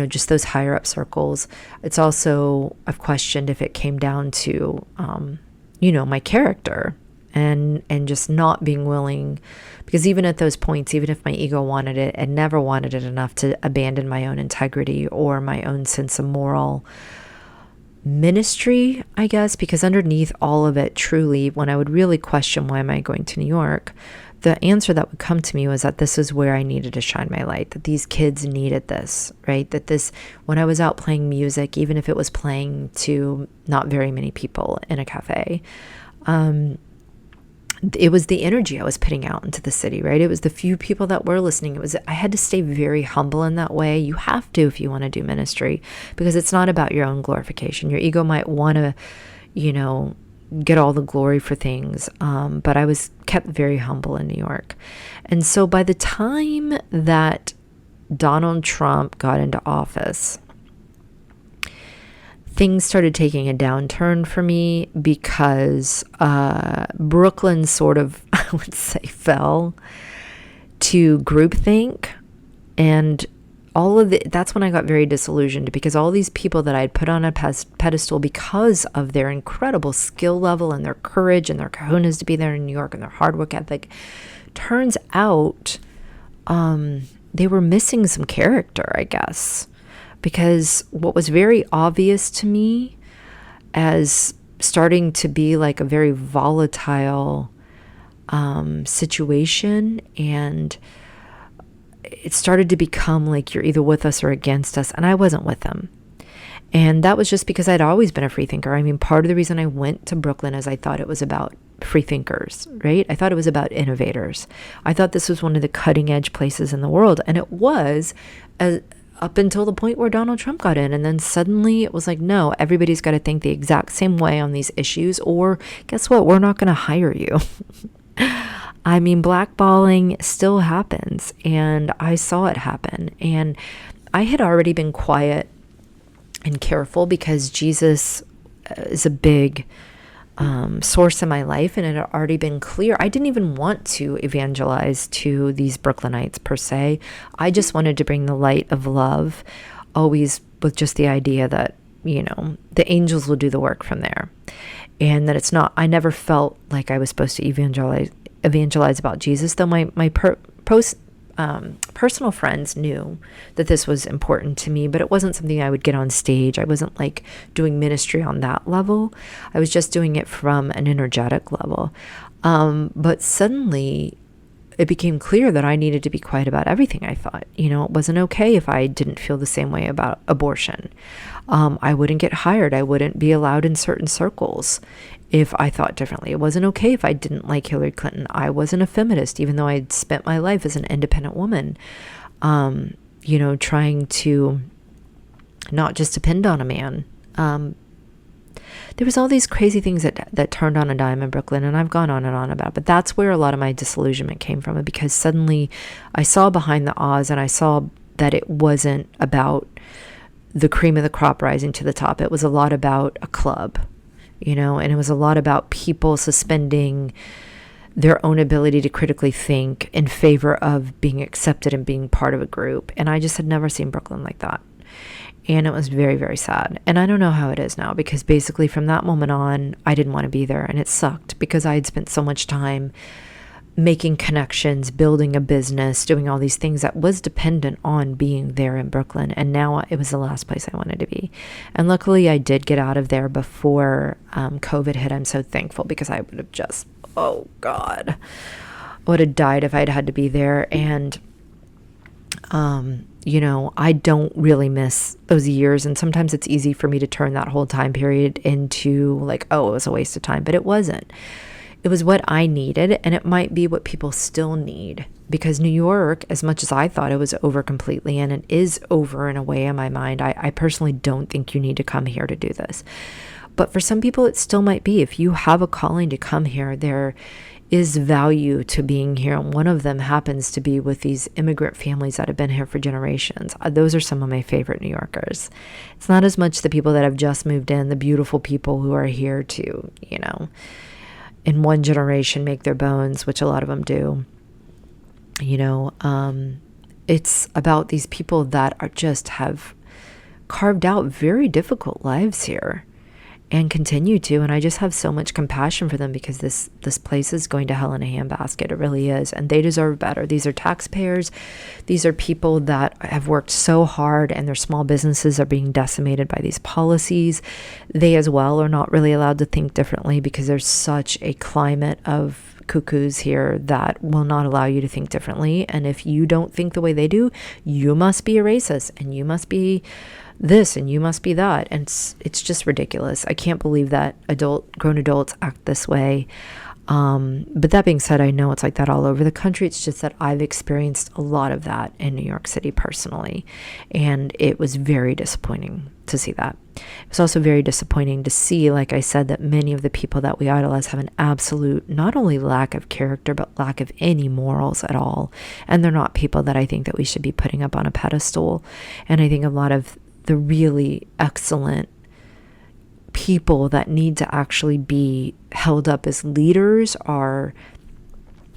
just those higher up circles. It's also, I've questioned if it came down to, my character and just not being willing, because even at those points, even if my ego wanted it, I never wanted it enough to abandon my own integrity or my own sense of moral ministry, I guess, because underneath all of it, truly, when I would really question, why am I going to New York? The answer that would come to me was that this is where I needed to shine my light, that these kids needed this, right? That this, when I was out playing music, even if it was playing to not very many people in a cafe, it was the energy I was putting out into the city, right? It was the few people that were listening. I had to stay very humble in that way. You have to, if you want to do ministry, because it's not about your own glorification. Your ego might want to, get all the glory for things. But I was kept very humble in New York. And so by the time that Donald Trump got into office, things started taking a downturn for me, because Brooklyn sort of, I would say, fell to groupthink. And that's when I got very disillusioned, because all these people that I had put on a pedestal because of their incredible skill level and their courage and their kahunas to be there in New York and their hard work ethic, turns out they were missing some character, I guess. Because what was very obvious to me as starting to be like a very volatile situation, and it started to become like you're either with us or against us, and I wasn't with them. And that was just because I'd always been a free thinker. I mean, part of the reason I went to Brooklyn is I thought it was about free thinkers, right? I thought it was about innovators. I thought this was one of the cutting edge places in the world, and it was up until the point where Donald Trump got in. And then suddenly it was like, no, everybody's got to think the exact same way on these issues, or guess what? We're not going to hire you. I mean, blackballing still happens, and I saw it happen. And I had already been quiet and careful because Jesus is a big source in my life, and it had already been clear. I didn't even want to evangelize to these Brooklynites per se. I just wanted to bring the light of love, always with just the idea that, the angels will do the work from there. And that it's not, I never felt like I was supposed to evangelize about Jesus, though my personal friends knew that this was important to me, but it wasn't something I would get on stage. I wasn't like doing ministry on that level. I was just doing it from an energetic level. But suddenly it became clear that I needed to be quiet about everything I thought. It wasn't okay if I didn't feel the same way about abortion. I wouldn't get hired. I wouldn't be allowed in certain circles if I thought differently. It wasn't okay if I didn't like Hillary Clinton. I wasn't a feminist, even though I'd spent my life as an independent woman, trying to not just depend on a man. There was all these crazy things that turned on a dime in Brooklyn, and I've gone on and on about it, but that's where a lot of my disillusionment came from, because suddenly I saw behind the Oz, and I saw that it wasn't about the cream of the crop rising to the top. It was a lot about a club, and it was a lot about people suspending their own ability to critically think in favor of being accepted and being part of a group. And I just had never seen Brooklyn like that. And it was very, very sad. And I don't know how it is now, because basically from that moment on, I didn't want to be there. And it sucked because I had spent so much time making connections, building a business, doing all these things that was dependent on being there in Brooklyn. And now it was the last place I wanted to be. And luckily I did get out of there before COVID hit. I'm so thankful, because I would have just, oh God, I would have died if I'd had to be there. And, I don't really miss those years. And sometimes it's easy for me to turn that whole time period into like, oh, it was a waste of time, but it wasn't. It was what I needed, and it might be what people still need, because New York, as much as I thought it was over completely, and it is over in a way in my mind, I personally don't think you need to come here to do this. But for some people, it still might be. If you have a calling to come here, there is value to being here. And one of them happens to be with these immigrant families that have been here for generations. Those are some of my favorite New Yorkers. It's not as much the people that have just moved in, the beautiful people who are here to, in one generation make their bones, which a lot of them do. It's about these people that are just have carved out very difficult lives here and continue to. And I just have so much compassion for them, because this place is going to hell in a handbasket. It really is. And they deserve better. These are taxpayers. These are people that have worked so hard, and their small businesses are being decimated by these policies. They as well are not really allowed to think differently, because there's such a climate of cuckoos here that will not allow you to think differently. And if you don't think the way they do, you must be a racist, and you must be this, and you must be that. And it's just ridiculous. I can't believe that grown adults act this way. But that being said, I know it's like that all over the country. It's just that I've experienced a lot of that in New York City personally. And it was very disappointing to see that. It was also very disappointing to see, like I said, that many of the people that we idolize have an absolute, not only lack of character, but lack of any morals at all. And they're not people that I think that we should be putting up on a pedestal. And I think a lot of the really excellent people that need to actually be held up as leaders are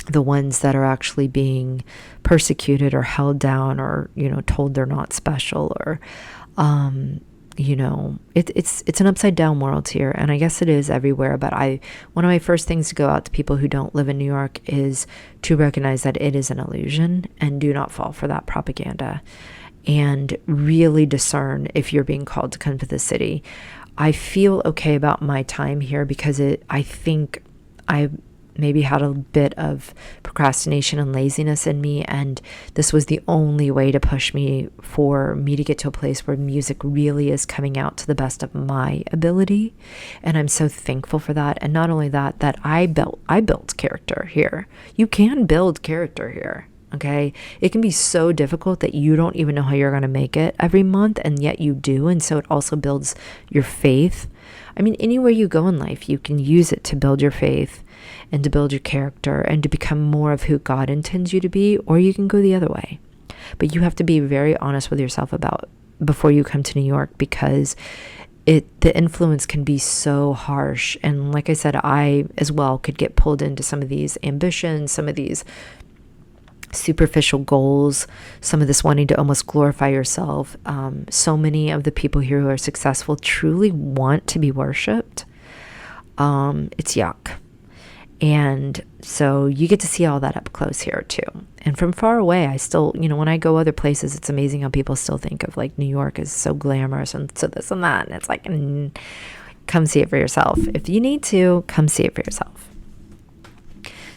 the ones that are actually being persecuted or held down, or told they're not special, or it's an upside down world here, and I guess it is everywhere. But one of my first things to go out to people who don't live in New York is to recognize that it is an illusion, and do not fall for that propaganda, and really discern if you're being called to come to the city. I feel okay about my time here, because I think I maybe had a bit of procrastination and laziness in me, and this was the only way to push me for me to get to a place where music really is coming out to the best of my ability. And I'm so thankful for that. And not only that I built character here. You can build character here. Okay, it can be so difficult that you don't even know how you're going to make it every month, and yet you do. And so it also builds your faith. I mean, anywhere you go in life, you can use it to build your faith and to build your character and to become more of who God intends you to be, or you can go the other way. But you have to be very honest with yourself about before you come to New York, because the influence can be so harsh. And like I said, I as well could get pulled into some of these ambitions, some of these superficial goals, some of this wanting to almost glorify yourself. So many of the people here who are successful truly want to be worshipped. It's yuck. And so you get to see all that up close here too. And from far away, I still, when I go other places, it's amazing how people still think of like New York is so glamorous and so this and that. And it's like, come see it for yourself. If you need to, come see it for yourself.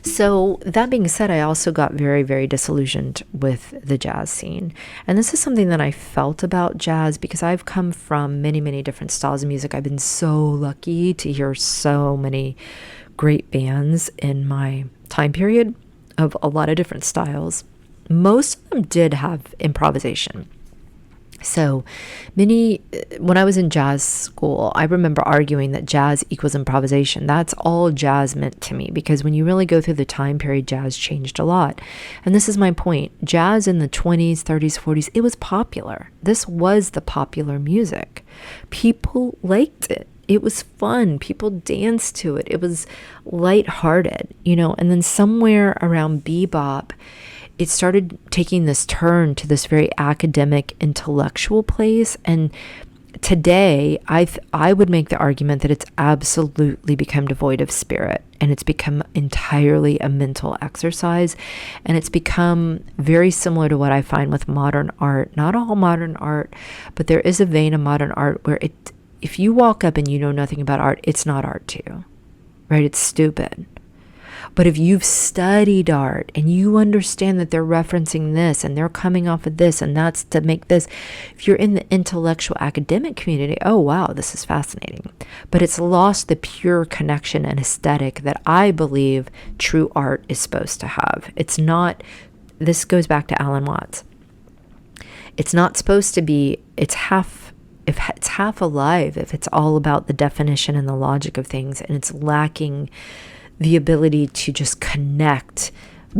So that being said, I also got very, very disillusioned with the jazz scene. And this is something that I felt about jazz, because I've come from many, many different styles of music. I've been so lucky to hear so many great bands in my time period of a lot of different styles. Most of them did have improvisation. So when I was in jazz school, I remember arguing that jazz equals improvisation. That's all jazz meant to me, because when you really go through the time period, jazz changed a lot. And this is my point. Jazz in the 20s, 30s, 40s, it was popular. This was the popular music. People liked it. It was fun. People danced to it. It was lighthearted, and then somewhere around bebop, it started taking this turn to this very academic, intellectual place. And today, I would make the argument that it's absolutely become devoid of spirit, and it's become entirely a mental exercise, and it's become very similar to what I find with modern art. Not all modern art, but there is a vein of modern art where if you walk up and you know nothing about art, it's not art to you, right? It's stupid. But if you've studied art and you understand that they're referencing this and they're coming off of this and that's to make this, if you're in the intellectual academic community, oh wow, this is fascinating. But it's lost the pure connection and aesthetic that I believe true art is supposed to have. It's not, this goes back to Alan Watts. It's not supposed to be, if it's half alive, if it's all about the definition and the logic of things, and it's lacking the ability to just connect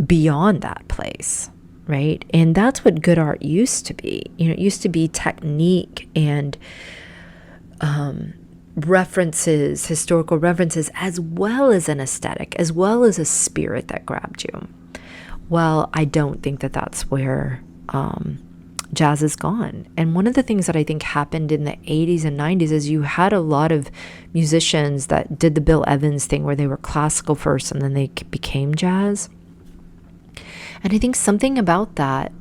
beyond that place, right? And that's what good art used to be. It used to be technique and references, historical references, as well as an aesthetic, as well as a spirit that grabbed you. Well, I don't think that that's where jazz is gone. And one of the things that I think happened in the 80s and 90s is you had a lot of musicians that did the Bill Evans thing where they were classical first and then they became jazz. And I think something about that,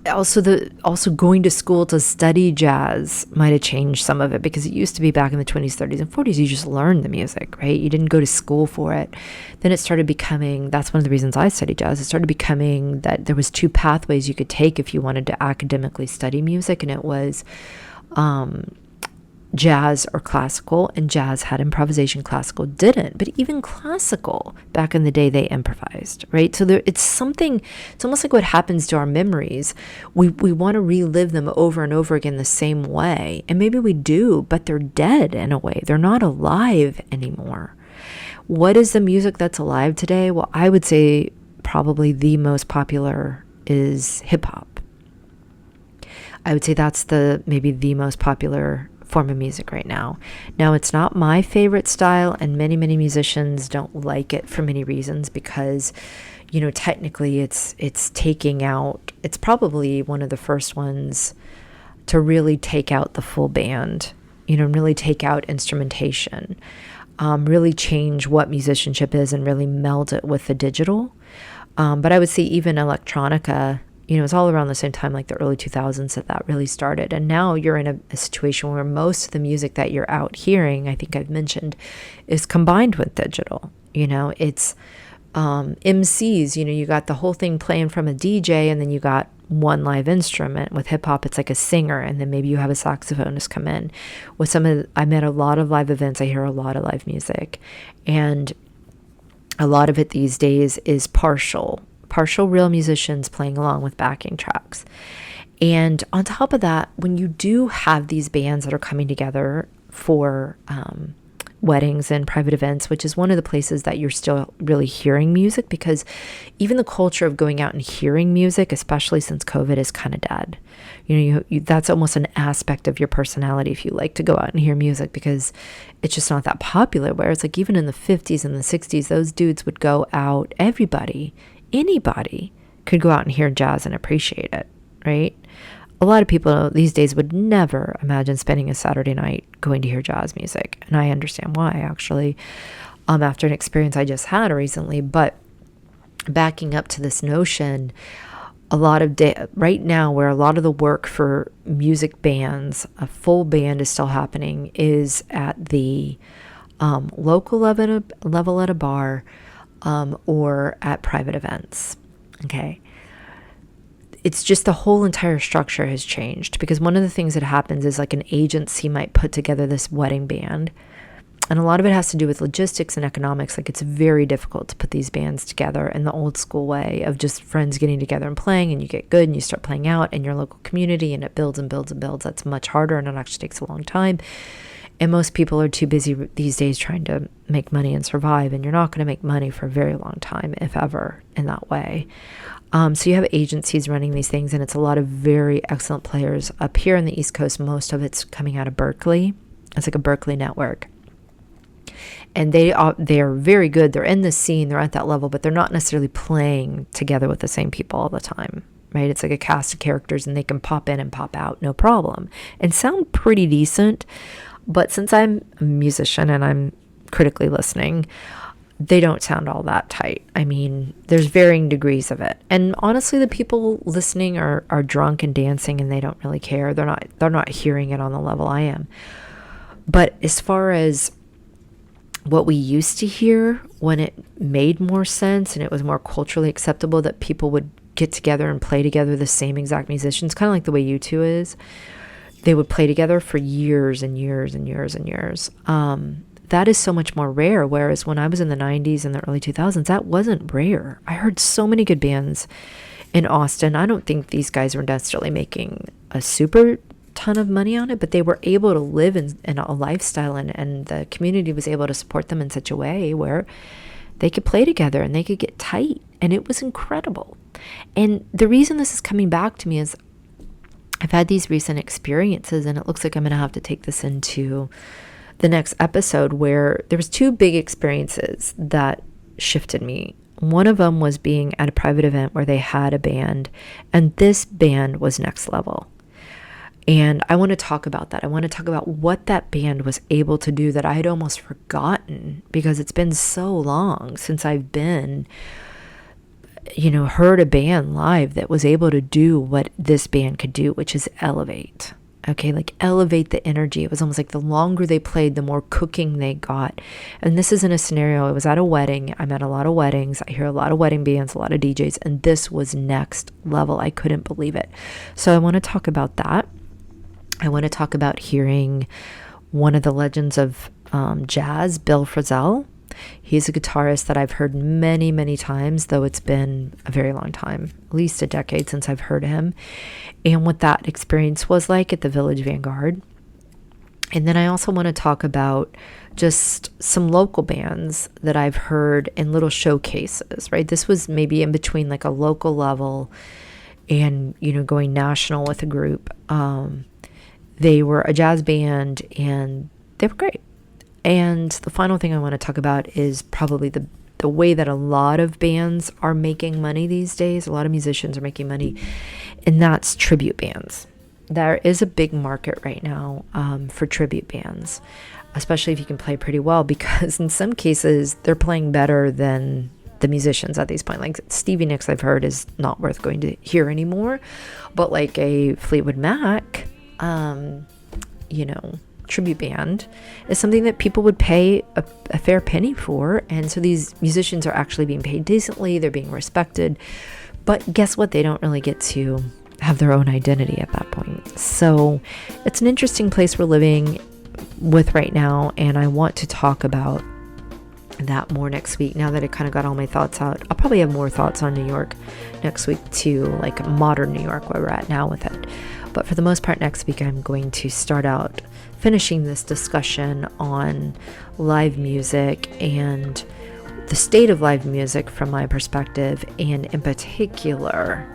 also going to school to study jazz might have changed some of it, because it used to be back in the 20s, 30s, and 40s, you just learned the music, right? You didn't go to school for it. Then it started becoming, that's one of the reasons I studied jazz, it started becoming that there was two pathways you could take if you wanted to academically study music, and it was jazz or classical, and jazz had improvisation, classical didn't. But even classical, back in the day, they improvised, right? So it's almost like what happens to our memories. We want to relive them over and over again the same way. And maybe we do, but they're dead in a way. They're not alive anymore. What is the music that's alive today? Well, I would say probably the most popular is hip hop. I would say that's maybe the most popular form of music right now. Now, it's not my favorite style, and many musicians don't like it for many reasons, because technically it's taking out, it's probably one of the first ones to really take out the full band, really take out instrumentation, really change what musicianship is and really meld it with the digital. But I would say even electronica, it's all around the same time, like the early 2000s, that really started. And now you're in a situation where most of the music that you're out hearing, I think I've mentioned, is combined with digital. It's MCs, you got the whole thing playing from a DJ, and then you got one live instrument. With hip hop, it's like a singer, and then maybe you have a saxophonist come in. I'm at a lot of live events, I hear a lot of live music, and a lot of it these days is partial real musicians playing along with backing tracks. And on top of that, when you do have these bands that are coming together for weddings and private events, which is one of the places that you're still really hearing music, because even the culture of going out and hearing music, especially since COVID, is kind of dead. That's almost an aspect of your personality if you like to go out and hear music, because it's just not that popular. Where it's like even in the 50s and the 60s, those dudes would go out, anybody could go out and hear jazz and appreciate it, right? A lot of people these days would never imagine spending a Saturday night going to hear jazz music. And I understand why, actually, after an experience I just had recently. But backing up to this notion, right now, where a lot of the work for music bands, a full band is still happening, is at the local level at a bar, or at private events. Okay. It's just the whole entire structure has changed, because one of the things that happens is like an agency might put together this wedding band, and a lot of it has to do with logistics and economics. Like, it's very difficult to put these bands together in the old school way of just friends getting together and playing, and you get good and you start playing out in your local community, and it builds and builds and builds. That's much harder, and it actually takes a long time. And most people are too busy these days trying to make money and survive. And you're not going to make money for a very long time, if ever, in that way. So you have agencies running these things, and it's a lot of very excellent players. Up here on the East Coast, most of it's coming out of Berkeley. It's like a Berkeley network. And they are very good. They're in the scene. They're at that level, but they're not necessarily playing together with the same people all the time. right? It's like a cast of characters and they can pop in and pop out, no problem, and sound pretty decent. But since I'm a musician and I'm critically listening, they don't sound all that tight. I mean, there's varying degrees of it. And honestly, the people listening are drunk and dancing and they don't really care. They're not hearing it on the level I am. But as far as what we used to hear when it made more sense and it was more culturally acceptable that people would get together and play together, the same exact musicians, kind of like the way U2 is, they would play together for years and years and years and years. That is so much more rare. Whereas when I was in the 90s and the early 2000s, that wasn't rare. I heard so many good bands in Austin. I don't think these guys were necessarily making a super ton of money on it, but they were able to live in a lifestyle, and the community was able to support them in such a way where they could play together and they could get tight. And it was incredible. And the reason this is coming back to me is I've had these recent experiences, and it looks like I'm going to have to take this into the next episode, where there was 2 big experiences that shifted me. One of them was being at a private event where they had a band, and this band was next level. And I want to talk about that. I want to talk about what that band was able to do that I had almost forgotten, because it's been so long since I've been, heard a band live that was able to do what this band could do, which is elevate. Okay, like elevate the energy. It was almost like the longer they played, the more cooking they got. And this is in a scenario, it was at a wedding. I'm at a lot of weddings. I hear a lot of wedding bands, a lot of DJs, and this was next level. I couldn't believe it. So I want to talk about that. I want to talk about hearing one of the legends of jazz, Bill Frisell. He's a guitarist that I've heard many, many times, though it's been a very long time, at least a decade since I've heard him, and what that experience was like at the Village Vanguard. And then I also want to talk about just some local bands that I've heard in little showcases, right? This was maybe in between like a local level and, going national with a group. They were a jazz band and they were great. And the final thing I want to talk about is probably the way that a lot of bands are making money these days. A lot of musicians are making money, and that's tribute bands. There is a big market right now for tribute bands, especially if you can play pretty well, because in some cases they're playing better than the musicians at this point. Like Stevie Nicks, I've heard, is not worth going to hear anymore, but like a Fleetwood Mac, tribute band is something that people would pay a fair penny for. And so these musicians are actually being paid decently, they're being respected, but guess what, they don't really get to have their own identity at that point. So it's an interesting place we're living with right now, and I want to talk about that more next week. Now that I kind of got all my thoughts out, I'll probably have more thoughts on New York next week too, like modern New York, where we're at now with it. But for the most part, next week I'm going to start out finishing this discussion on live music and the state of live music from my perspective, and in particular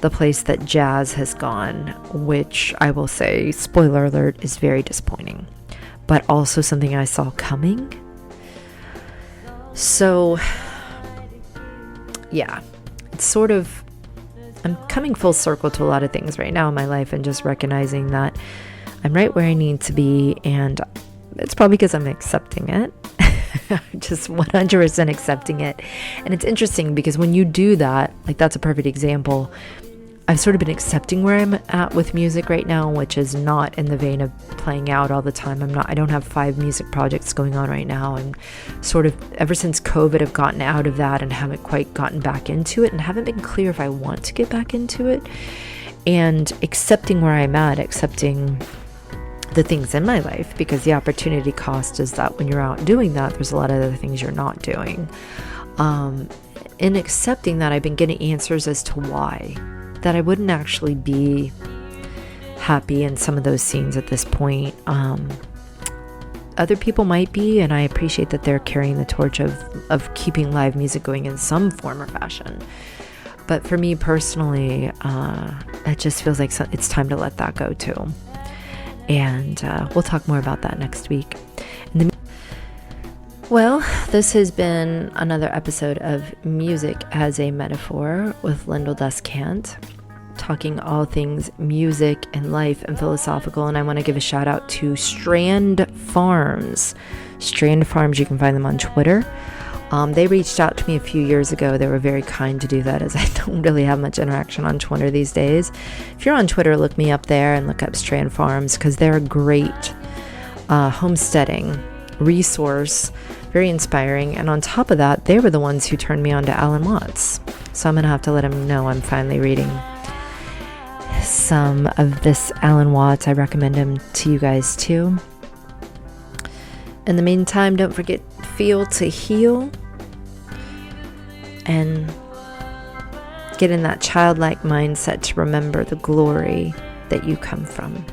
the place that jazz has gone, which I will say, spoiler alert, is very disappointing, but also something I saw coming. So yeah, it's sort of, I'm coming full circle to a lot of things right now in my life, and just recognizing that I'm right where I need to be, and it's probably because I'm accepting it. Just 100% accepting it. And it's interesting because when you do that, like that's a perfect example. I've sort of been accepting where I'm at with music right now, which is not in the vein of playing out all the time. I don't have 5 music projects going on right now. And sort of ever since COVID, I've gotten out of that and haven't quite gotten back into it, and haven't been clear if I want to get back into it. And accepting where I'm at, accepting the things in my life, because the opportunity cost is that when you're out doing that, there's a lot of other things you're not doing. In accepting that, I've been getting answers as to why, that I wouldn't actually be happy in some of those scenes at this point. Other people might be, and I appreciate that they're carrying the torch of keeping live music going in some form or fashion. But for me personally, it just feels like it's time to let that go too. And we'll talk more about that next week. Well, this has been another episode of Music as a Metaphor with Lyndall Descant. talking all things music and life and philosophical. And I want to give a shout out to Strand Farms. Strand Farms, you can find them on Twitter. They reached out to me a few years ago. They were very kind to do that, as I don't really have much interaction on Twitter these days. If you're on Twitter, look me up there and look up Strand Farms, because they're a great homesteading resource, very inspiring. And on top of that, they were the ones who turned me on to Alan Watts. So I'm going to have to let him know I'm finally reading some of this Alan Watts. I recommend him to you guys too. In the meantime, don't forget, feel to heal and get in that childlike mindset to remember the glory that you come from.